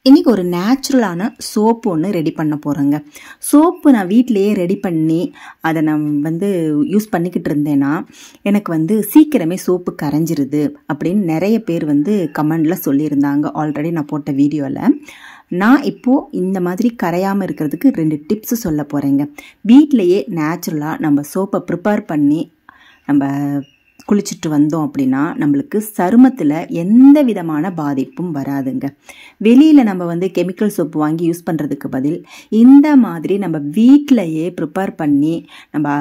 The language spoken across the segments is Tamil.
இன்றைக்கி ஒரு நேச்சுரலான சோப்பு ஒன்று ரெடி பண்ண போகிறேங்க. சோப்பு நான் வீட்டிலையே ரெடி பண்ணி அதை நான் யூஸ் பண்ணிக்கிட்டு இருந்தேன்னா எனக்கு சீக்கிரமே சோப்பு கரைஞ்சிருது அப்படின்னு நிறைய பேர் கமெண்டில் சொல்லியிருந்தாங்க. ஆல்ரெடி நான் போட்ட வீடியோவில் நான் இப்போது இந்த மாதிரி கரையாமல் இருக்கிறதுக்கு 2 டிப்ஸு சொல்ல போகிறேங்க. வீட்டிலையே நேச்சுரலாக நம்ம சோப்பை ப்ரிப்பேர் பண்ணி நம்ம குளிச்சுட்டு வந்தோம் அப்படின்னா நம்மளுக்கு சருமத்தில் எந்த விதமான பாதிப்பும் வராதுங்க. வெளியில் நம்ம கெமிக்கல் சோப்பு வாங்கி யூஸ் பண்ணுறதுக்கு பதில் இந்த மாதிரி நம்ம வீட்டிலையே ப்ரிப்பேர் பண்ணி நம்ம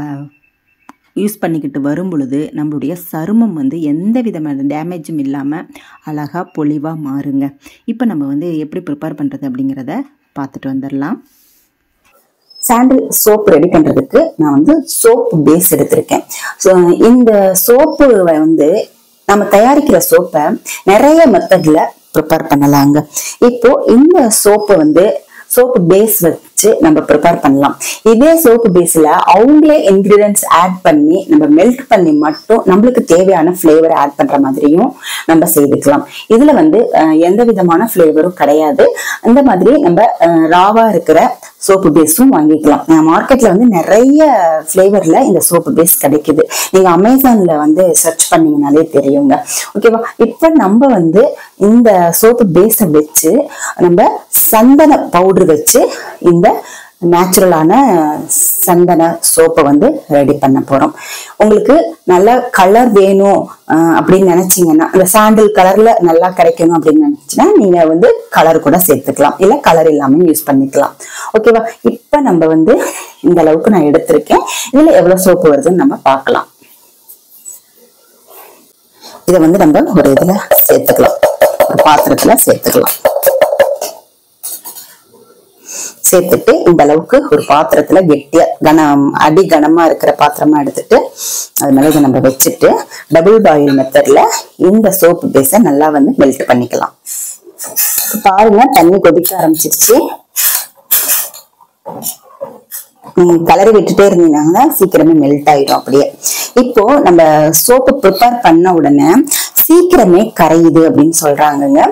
யூஸ் பண்ணிக்கிட்டு வரும் பொழுது நம்மளுடைய சருமம் எந்த விதமான டேமேஜும் இல்லாமல் அழகாக பொலிவாக மாறுங்க. இப்போ நம்ம எப்படி ப்ரிப்பேர் பண்ணுறது அப்படிங்கிறத பார்த்துட்டு வந்துடலாம். சாண்டில் சோப் ரெடி பண்றதுக்கு நான் சோப்பு பேஸ் எடுத்திருக்கேன். ஸோ இந்த சோப்பு நம்ம தயாரிக்கிற சோப்பை நிறைய மெத்தட்ல ப்ரிப்பேர் பண்ணலாங்க. இப்போ இந்த சோப்பு சோப்பு பேஸ் வச்சு நம்ம ப்ரிப்பேர் பண்ணலாம். இதே சோப்பு பேஸ்ல அவங்களே இன்கிரீடியன்ஸ் ஆட் பண்ணி நம்ம மெல்ட் பண்ணி மட்டும் நம்மளுக்கு தேவையான ஃப்ளேவரை ஆட் பண்ற மாதிரியும் நம்ம செய்துக்கலாம். இதுல எந்த விதமான ஃப்ளேவரும் கிடையாது. அந்த மாதிரி நம்ம ராவா இருக்கிற சோப்பு பேஸும் வாங்கிக்கலாம். மார்க்கெட்ல நிறைய ஃப்ளேவர்ல இந்த சோப்பு பேஸ் கிடைக்குது. நீங்க அமேசான்ல சர்ச் பண்ணீங்கனாலே தெரியுங்க. ஓகேவா? இப்ப நம்ம இந்த சோப்பு பேஸை வச்சு நம்ம சந்தன பவுடர் வச்சு இந்த நேச்சுரலான சந்தன சோப்பை ரெடி பண்ண போறோம். உங்களுக்கு நல்ல கலர் வேணும் அப்படின்னு நினைச்சீங்கன்னா, அந்த சாண்டில் கலர்ல நல்லா கிடைக்கணும் அப்படின்னு நினைச்சீங்கன்னா நீங்க கலர் கூட சேர்த்துக்கலாம், இல்ல கலர் இல்லாம யூஸ் பண்ணிக்கலாம். ஓகேவா? இப்ப நம்ம இந்த அளவுக்கு நான் எடுத்திருக்கேன். இதுல எவ்வளவு சோப்பு வருதுன்னு நம்ம பார்க்கலாம். இதை நம்ம ஒரு இதுல சேர்த்துக்கலாம், ஒரு பாத்திரத்துல சேர்த்துக்கலாம். சேர்த்துட்டு இந்த அளவுக்கு ஒரு பாத்திரத்துல கெட்டியா அடி கனமா இருக்கிற பாத்திரமா எடுத்துட்டு அது மேல இதை நம்ம வச்சுட்டு டபுள் பாயில் மெத்தட்ல இந்த சோப்பு பேஸை நல்லா மெல்ட் பண்ணிக்கலாம். பாருங்க, தண்ணி கொதிக்க ஆரம்பிச்சிருச்சு. கலரி விட்டுட்டே இருந்தீங்கன்னா சீக்கிரமே மெல்ட் ஆயிடும். அப்படியே இப்போ நம்ம சோப்பு ப்ரிப்பேர் பண்ண உடனே சீக்கிரமே கரையுது அப்படின்னு சொல்றாங்க.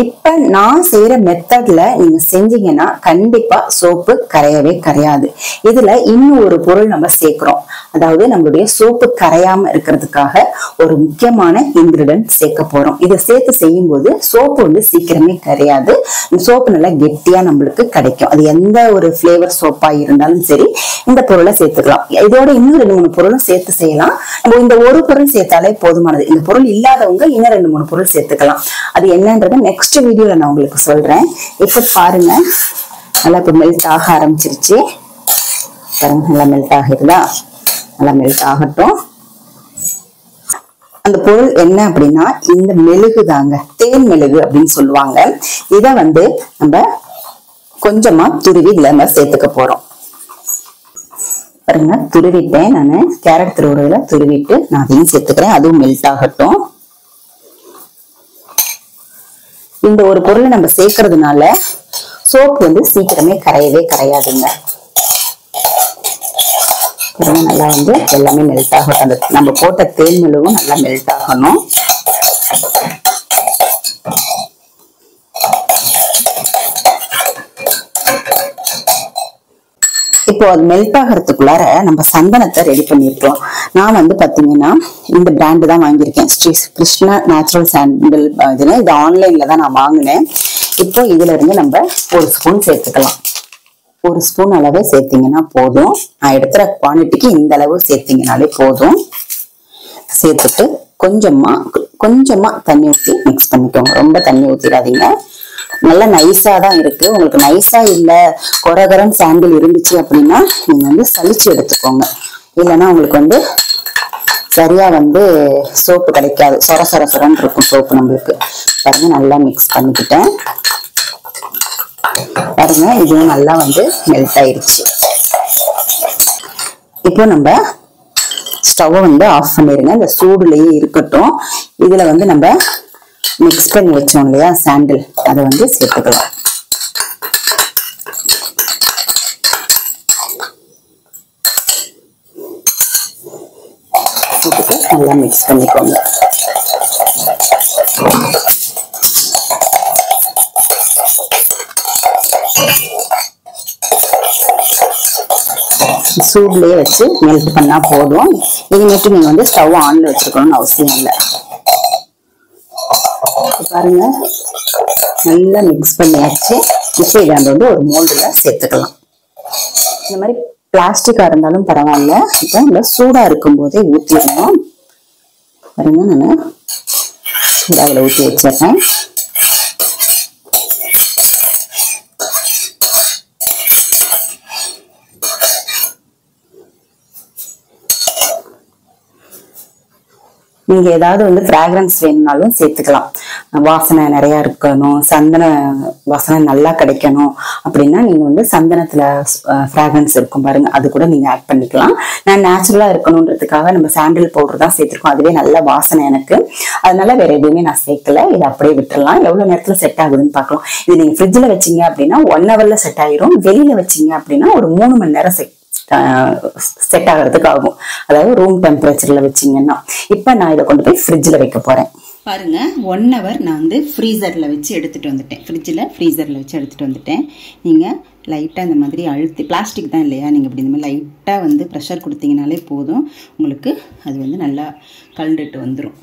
இப்ப நான் செய்யற மெத்தட்ல நீங்க செஞ்சீங்கன்னா கண்டிப்பா சோப்பு கரையவே கரையாது. இதுல இன்னும் ஒரு பொருள் நம்ம சேர்க்கிறோம். அதாவது நம்மளுடைய சோப்பு கரையாம இருக்கிறதுக்காக ஒரு முக்கியமான இன்கிரிடியன்ட் சேர்க்க போறோம். இதை சேர்த்து செய்யும் போது சோப்பு சீக்கிரமே கரையாது. சோப்பு நல்லா கெட்டியா நம்மளுக்கு கிடைக்கும். அது எந்த ஒரு ஃபிளேவர் சோப்பா இருந்தாலும் சரி இந்த பொருளை சேர்த்துக்கலாம். இதோட இன்னும் 2-3 பொருளும் சேர்த்து செய்யலாம். நம்ம இந்த ஒரு பொருள் சேர்த்தாலே போதுமானது. இந்த பொருள் இல்லாதவங்க இன்னும் 2-3 பொருள் சேர்த்துக்கலாம். அது என்னன்றத நெக்ஸ்ட் வீடியோல நான் உங்களுக்கு சொல்றேன். இப்ப பாருங்க, நல்லா இப்ப மெல்ட் ஆக ஆரம்பிச்சிருச்சு. பாருங்க, நல்லா மெல்ட் ஆகிருதா? நல்லா மெல்ட் ஆகட்டும். அந்த பொருள் என்ன அப்படின்னா இந்த மெழுகு தாங்க, தேன் மெழுகு அப்படின்னு சொல்லுவாங்க. இத நம்ம கொஞ்சமா துருவி இதுல நம்ம சேர்த்துக்க போறோம். பாருங்க, துருவிட்டேன். நானு கேரட் துருவுறதுல துருவிட்டு நான் அதையும் சேர்த்துக்கிறேன். அதுவும் மெல்ட் ஆகட்டும். இந்த ஒரு பொருளை நம்ம சேர்க்கறதுனால சோப்பு சீக்கிரமே கரையவே கரையாதுங்க. நல்லா எல்லாமே மெல்ட் ஆகட்டும். அந்த நம்ம போட்ட தேன் மெழுகும் நல்லா மெல்ட் ஆகணும். இப்போ அது மெல்ட் ஆகிறதுக்குள்ளார நம்ம சந்தனத்தை ரெடி பண்ணிருக்கலாம். நான் பாத்தீங்கன்னா இந்த பிராண்டு தான் வாங்கியிருக்கேன், ஸ்ரீ கிருஷ்ணா நேச்சுரல் சாண்டில். இது ஆன்லைன்ல தான் நான் வாங்கினேன். இப்போ இதுல இருந்து நம்ம 1 ஸ்பூன் சேர்த்துக்கலாம். 1 ஸ்பூன் அளவு சேர்த்தீங்கன்னா போதும். நான் எடுக்கிற குவான்டிட்டிக்கு இந்த அளவு சேர்த்தீங்கனாலே போதும். சேர்த்துட்டு கொஞ்சமா தண்ணி ஊற்றி மிக்ஸ் பண்ணிக்கோங்க. ரொம்ப தண்ணி ஊற்றிடாதீங்க. நல்லா நைஸா தான் இருக்கு. உங்களுக்கு நைஸா இல்ல கொரகரன் சாண்டில் இருந்துச்சு அப்படின்னா நீங்க சலிச்சு எடுத்துக்கோங்க. இல்லைன்னா உங்களுக்கு சரியா சோப்பு கிடைக்காது. சொர சொர சொரன்னு இருக்கும் சோப்பு நம்மளுக்கு. பாருங்க, நல்லா மிக்ஸ் பண்ணிக்கிட்டேன். பாருங்க, இதுவும் நல்லா மெல்ட் ஆயிருச்சு. இப்போ நம்ம ஸ்டவ் ஆஃப் பண்ணிருங்க. இந்த சூடுலயே இருக்கட்டும். இதுல நம்ம மிக்ஸ் பண்ணி வச்சோம் இல்லையா சாண்டில், அதை சேர்த்துக்கலாம். நல்லா மிக்ஸ் பண்ணிக்கோங்க. சூட்லயே வச்சு மெல்ட் பண்ணா போதும். இனிமேட்டு நீங்க வந்து ஸ்டவ் ஆன்ல வச்சிருக்கணும்னு அவசியம் இல்லை. பாருங்க, நல்லா மிக்ஸ் பண்ணியாச்சு. இப்போ இதை வந்து ஒரு மோல்டுல சேர்த்துக்கலாம். இந்த மாதிரி பிளாஸ்டிக்கா இருந்தாலும் பரவாயில்ல. இப்போ இந்த சூடா இருக்கும் போதே ஊற்றிடணும். பாருங்க, நான் சூடாவில் ஊற்றி வச்சிடுறேன். நீங்க ஏதாவது வந்து ஃப்ராக்ரன்ஸ் வேணும்னாலும் சேர்த்துக்கலாம். வாசனை நிறைய இருக்கணும், சந்தன வாசனை நல்லா கிடைக்கணும் அப்படின்னா நீங்க வந்து சந்தனத்துல ஃப்ராக்ரன்ஸ் இருக்கும் பாருங்க, அது கூட நீங்க ஆட் பண்ணிக்கலாம். நான் நேச்சுரலா இருக்கணும்ன்றதுக்காக நம்ம சாண்டில் பவுடர் தான் சேர்த்திருக்கோம். அதுவே நல்ல வாசனை எனக்கு, அதனால வேற எதுவுமே நான் சேர்க்கல. இதை அப்படியே விட்டுறலாம். எவ்வளவு நேரத்துல செட் ஆகுதுன்னு பார்க்கலாம். இது நீங்க ஃப்ரிட்ஜ்ல வச்சீங்க அப்படின்னா 1 ஹவர்ல செட் ஆயிரும். வெளியில வச்சீங்க அப்படின்னா ஒரு 3 மணி நேரம் செட் ஆகிறதுக்கு ஆகும். அதாவது ரூம் டெம்பரேச்சர்ல வச்சீங்கன்னா. இப்ப நான் இதை கொண்டு போய் ஃப்ரிட்ஜ்ல வைக்க போறேன். பாருங்க, 1 ஹவர் நான் வந்து ஃப்ரீசர்ல வச்சு எடுத்துட்டு வந்துட்டேன். ஃப்ரீசர்ல வச்சு எடுத்துட்டு வந்துட்டேன். நீங்க லைட்டா இந்த மாதிரி அழுத்தி, பிளாஸ்டிக் தான் இல்லையா, நீங்க இப்படி இந்த மாதிரி லைட்டா வந்து ப்ரெஷர் கொடுத்தீங்கனாலே போதும், உங்களுக்கு அது வந்து நல்லா கலந்துட்டு வந்துடும்.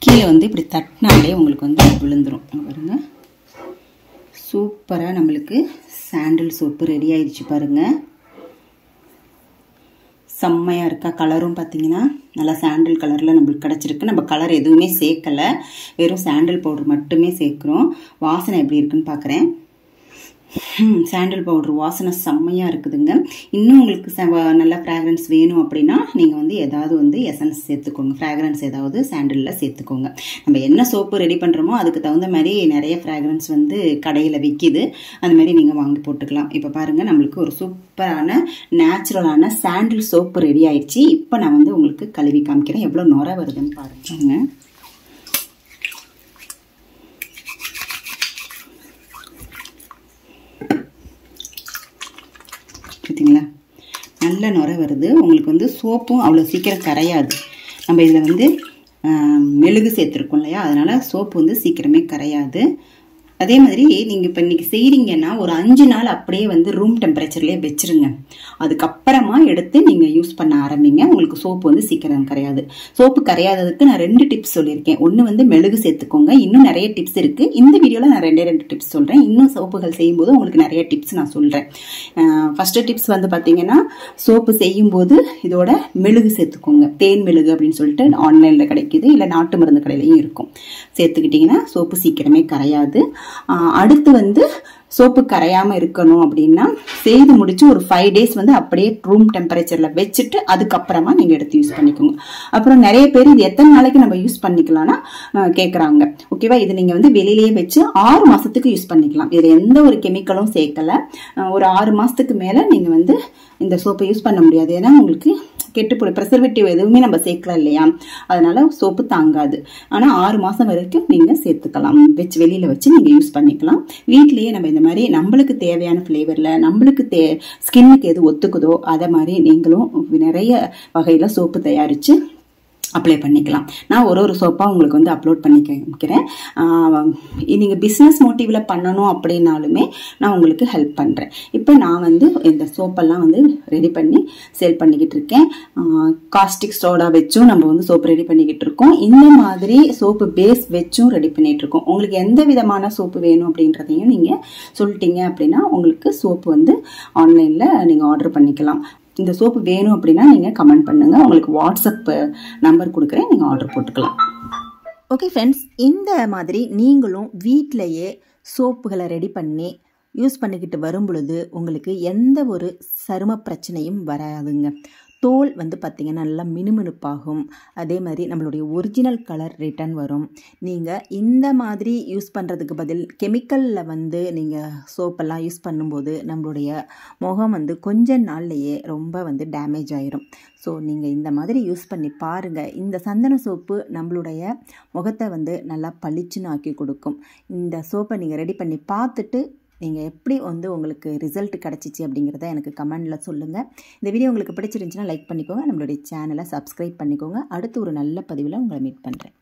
கீழே வந்து இப்படி தட்டினாலே உங்களுக்கு வந்து விழுந்துடும். பாருங்க, சூப்பரா நம்மளுக்கு சாண்டில் சோப்பு ரெடி ஆயிடுச்சு. பாருங்க, செம்மையாக இருக்கா. கலரும் பார்த்தீங்கன்னா நல்லா சாண்டில் கலரில் நம்மளுக்கு கிடச்சிருக்கு. நம்ம கலர் எதுவுமே சேர்க்கலை, வெறும் சாண்டில் பவுடர் மட்டுமே சேர்க்குறோம். வாசனை எப்படி இருக்குன்னு பார்க்குறேன். சாண்டில் பவுடர் வாசனை செம்மையாக இருக்குதுங்க. இன்னும் உங்களுக்கு நல்ல ஃப்ராக்ரன்ஸ் வேணும் அப்படின்னா நீங்கள் வந்து ஏதாவது வந்து எசன்ஸ் சேர்த்துக்கோங்க, ஃப்ராக்ரன்ஸ் ஏதாவது சாண்டிலில் சேர்த்துக்கோங்க. நம்ம என்ன சோப்பு ரெடி பண்ணுறோமோ அதுக்கு தகுந்த மாதிரி நிறைய ஃப்ராக்ரன்ஸ் வந்து கடையில் விற்கிது, அந்த மாதிரி நீங்கள் வாங்கி போட்டுக்கலாம். இப்போ பாருங்கள், நம்மளுக்கு ஒரு சூப்பரான நேச்சுரலான சாண்டில் சோப்பு ரெடி ஆயிடுச்சு. இப்போ நான் வந்து உங்களுக்கு கழுவி காமிக்கிறேன், எவ்வளோ நுர வருதுன்னு பாருங்க. பார்த்தீங்களா, நல்ல நுர வருது. உங்களுக்கு வந்து சோப்பும் அவ்வளோ சீக்கிரம் கரையாது. நம்ம இதில் வந்து மெழுகு சேர்த்துருக்கோம் இல்லையா, அதனால சோப்பு வந்து சீக்கிரமே கரையாது. அதே மாதிரி நீங்கள் இப்போ இன்னைக்கு செய்கிறீங்கன்னா ஒரு 5 நாள் அப்படியே வந்து ரூம் டெம்பரேச்சர்லேயே வச்சிருங்க. அதுக்கப்புறமா எடுத்து நீங்கள் யூஸ் பண்ண ஆரம்பிங்க. உங்களுக்கு சோப்பு வந்து சீக்கிரம் கரையாது. சோப்பு கரையாததுக்கு நான் 2 டிப்ஸ் சொல்லியிருக்கேன். ஒன்று வந்து மெழுகு சேர்த்துக்கோங்க. இன்னும் நிறைய டிப்ஸ் இருக்குது. இந்த வீடியோவில் நான் 2 டிப்ஸ் சொல்கிறேன். இன்னும் சோப்புகள் செய்யும்போது உங்களுக்கு நிறைய டிப்ஸ் நான் சொல்கிறேன். ஃபர்ஸ்ட் டிப்ஸ் வந்து பார்த்தீங்கன்னா, சோப்பு செய்யும்போது இதோட மெழுகு சேர்த்துக்கோங்க. தேன் மெழுகு அப்படின்னு சொல்லிட்டு ஆன்லைனில் கிடைக்கிது, இல்லை நாட்டு மருந்து கடையிலையும் இருக்கும். சேர்த்துக்கிட்டிங்கன்னா சோப்பு சீக்கிரமே கரையாது. அடுத்து வந்து சோப்பு கரையாம இருக்கணும் அப்படின்னா செய்து முடிச்சு ஒரு 5 days வந்து அப்படியே ரூம் டெம்பரேச்சர்ல வச்சுட்டு அதுக்கப்புறமா நீங்க எடுத்து யூஸ் பண்ணிக்கோங்க. அப்புறம் நிறைய பேர் இது எத்தனை நாளைக்கு நம்ம யூஸ் பண்ணிக்கலாம்னா கேக்குறாங்க. ஓகேவா, இது நீங்க வந்து வெளியிலேயே வச்சு 6 மாசத்துக்கு யூஸ் பண்ணிக்கலாம். இதுல எந்த ஒரு கெமிக்கலும் சேர்க்கல. ஒரு 6 மாசத்துக்கு மேல நீங்க வந்து இந்த சோப்பை யூஸ் பண்ண முடியாது. ஏன்னா உங்களுக்கு கெட்டுப்போய் ப்ரெசர்வேட்டிவ் எதுவுமே நம்ம சேர்க்கல இல்லையா, அதனால சோப்பு தாங்காது. ஆனா 6 மாசம் வரைக்கும் நீங்க சேர்த்துக்கலாம். வச்சு வெளியில வச்சு நீங்க யூஸ் பண்ணிக்கலாம். வீட்லயே நம்ம இந்த மாதிரி நம்மளுக்கு தேவையான ஃபிளேவர்ல நம்மளுக்கு ஸ்கின்னுக்கு எது ஒத்துக்குதோ அதை மாதிரி நீங்களும் நிறைய வகையில சோப்பு தயாரிச்சு அப்ளை பண்ணிக்கலாம். நான் ஒரு சோப்பா உங்களுக்கு வந்து அப்லோட் பண்ணி காமிக்கிறேன். நீங்க பிசினஸ் மோட்டிவ்ல பண்ணணும் அப்படின்னாலுமே நான் உங்களுக்கு ஹெல்ப் பண்றேன். இப்போ நான் வந்து இந்த சோப்பெல்லாம் வந்து ரெடி பண்ணி சேல் பண்ணிக்கிட்டு இருக்கேன். காஸ்டிக் சோடா வச்சும் நம்ம வந்து சோப்பு ரெடி பண்ணிக்கிட்டு இருக்கோம். இந்த மாதிரி சோப்பு பேஸ் வச்சும் ரெடி பண்ணிட்டு இருக்கோம். உங்களுக்கு எந்த விதமான சோப்பு வேணும் அப்படின்றதையும் நீங்க சொல்லிட்டீங்க அப்படின்னா உங்களுக்கு சோப்பு வந்து ஆன்லைன்ல நீங்க ஆர்டர் பண்ணிக்கலாம். இந்த சோப்பு வேணும் அப்படின்னா நீங்க கமெண்ட் பண்ணுங்க, உங்களுக்கு வாட்ஸ்அப் நம்பர் கொடுக்குறேன், நீங்க ஆர்டர் போட்டுக்கலாம். ஓகே ஃப்ரெண்ட்ஸ், இந்த மாதிரி நீங்களும் வீட்டிலையே சோப்புகளை ரெடி பண்ணி யூஸ் பண்ணிக்கிட்டு வரும் பொழுது உங்களுக்கு எந்த ஒரு சரும பிரச்சனையும் வராதுங்க. தோல் வந்து பார்த்திங்கன்னா நல்லா மினுமினுப்பாகும். அதே மாதிரி நம்மளுடைய ஒரிஜினல் கலர் ரிட்டர்ன் வரும். நீங்கள் இந்த மாதிரி யூஸ் பண்ணுறதுக்கு பதில் கெமிக்கலில் வந்து நீங்கள் சோப்பெல்லாம் யூஸ் பண்ணும்போது நம்மளுடைய முகம் வந்து கொஞ்ச நாள்லையே ரொம்ப வந்து டேமேஜ் ஆயிரும். ஸோ நீங்கள் இந்த மாதிரி யூஸ் பண்ணி பாருங்கள். இந்த சந்தன சோப்பு நம்மளுடைய முகத்தை வந்து நல்லா பளிச்சுன்னு ஆக்கி கொடுக்கும். இந்த சோப்பை நீங்கள் ரெடி பண்ணி பார்த்துட்டு நீங்கள் எப்படி வந்து உங்களுக்கு ரிசல்ட் கிடச்சிச்சு அப்படிங்கிறத எனக்கு கமெண்டில் சொல்லுங்கள். இந்த வீடியோ உங்களுக்கு பிடிச்சிருந்துச்சுன்னா லைக் பண்ணிக்கோங்க, நம்மளுடைய சேனலை சப்ஸ்கிரைப் பண்ணிக்கோங்க. அடுத்து ஒரு நல்ல பதிவில் உங்களை மீட் பண்ணுறேன்.